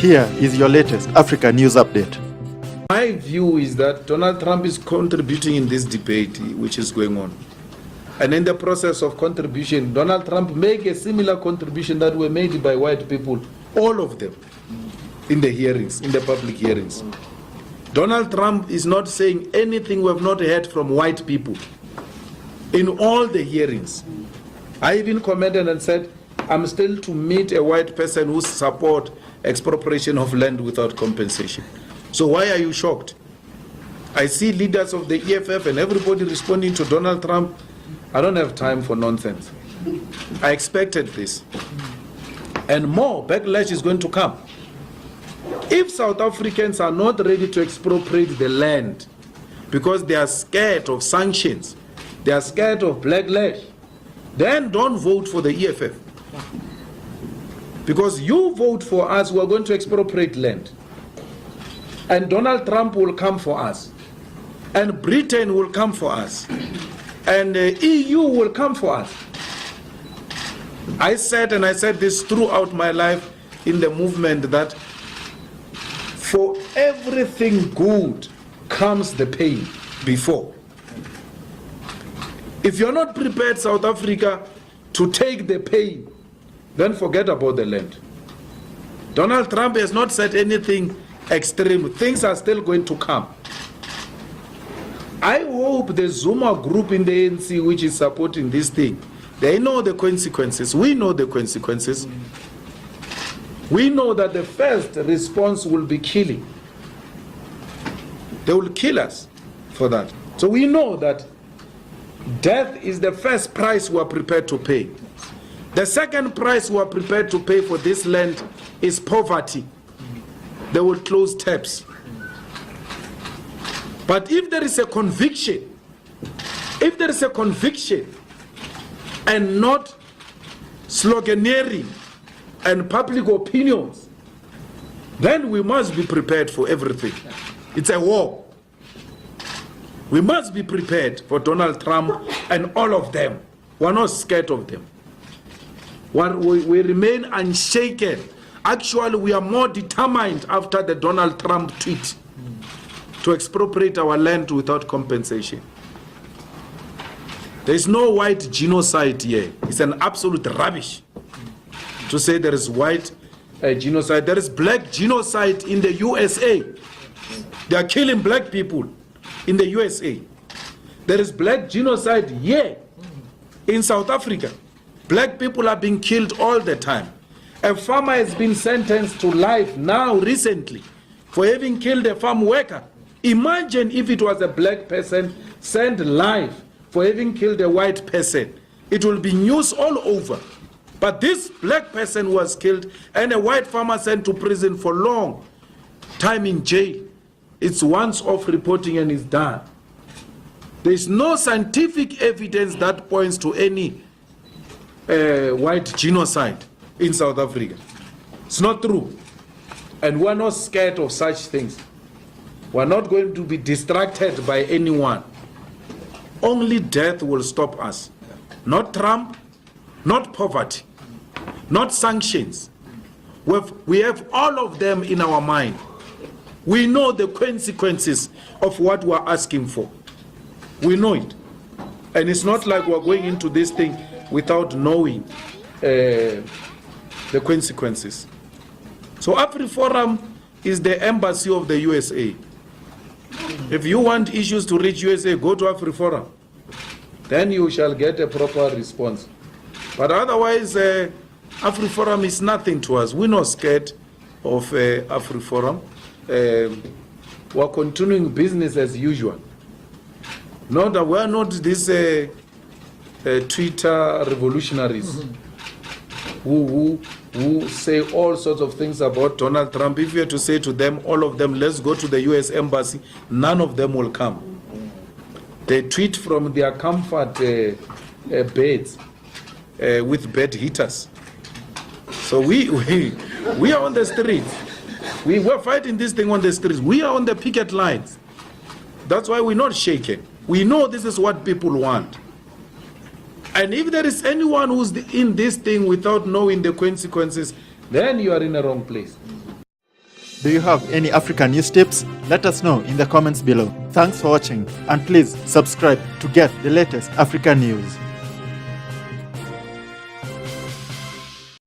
Here is your latest Africa News Update. My view is that Donald Trump is contributing in this debate which is going on. And in the process of contribution, Donald Trump made a similar contribution that were made by white people, all of them, in the hearings, in the public hearings. Donald Trump is not saying anything we have not heard from white people in all the hearings. I even commented and said, I'm still to meet a white person who support expropriation of land without compensation. So why are you shocked? I see leaders of the EFF and everybody responding to Donald Trump. I don't have time for nonsense. I expected this. And more backlash is going to come. If South Africans are not ready to expropriate the land because they are scared of sanctions, they are scared of backlash, then don't vote for the EFF. Because you vote for us, we are going to expropriate land. And Donald Trump will come for us. And Britain will come for us. And the EU will come for us. I said, and I said this throughout my life in the movement, that for everything good comes the pain before. If you're not prepared, South Africa, to take the pain, then forget about the land. Donald Trump has not said anything extreme. Things are still going to come. I hope the Zuma group in the ANC, which is supporting this thing, they know the consequences. We know the consequences. We know that the first response will be killing. They will kill us for that. So we know that death is the first price we are prepared to pay. The second price we are prepared to pay for this land is poverty. They will close taps. But if there is a conviction, and not sloganeering and public opinions, then we must be prepared for everything. It's a war. We must be prepared for Donald Trump and all of them. We're not scared of them. We remain unshaken. Actually, we are more determined after the Donald Trump tweet to expropriate our land without compensation. There is no white genocide here. It's an absolute rubbish to say there is white genocide. There is black genocide in the USA. They are killing black people in the USA. There is black genocide here in South Africa. Black people are being killed all the time. A farmer has been sentenced to life now recently for having killed a farm worker. Imagine if it was a black person sent life for having killed a white person. It will be news all over. But this black person was killed and a white farmer sent to prison for long time in jail. It's once off reporting and it's done. There is no scientific evidence that points to any white genocide in South Africa. It's not true. And we're not scared of such things. We're not going to be distracted by anyone. Only death will stop us. Not Trump, not poverty, not sanctions. We have all of them in our mind. We know the consequences of what we're asking for. We know it. And it's not like we're going into this thing without knowing the consequences. So AfriForum is the embassy of the USA. If you want issues to reach USA, go to AfriForum. Then you shall get a proper response. But otherwise, AfriForum is nothing to us. We're not scared of AfriForum. We're continuing business as usual. No, that we're not these Twitter revolutionaries who say all sorts of things about Donald Trump. If you were to say to them, all of them, let's go to the US embassy, none of them will come. They tweet from their comfort beds with bed heaters. So we are on the streets. We're fighting this thing on the streets. We are on the picket lines. That's why we're not shaken. We know this is what people want. And if there is anyone who's in this thing without knowing the consequences, then you are in the wrong place. Do you have any African news tips? Let us know in the comments below. Thanks for watching, and please subscribe to get the latest African news.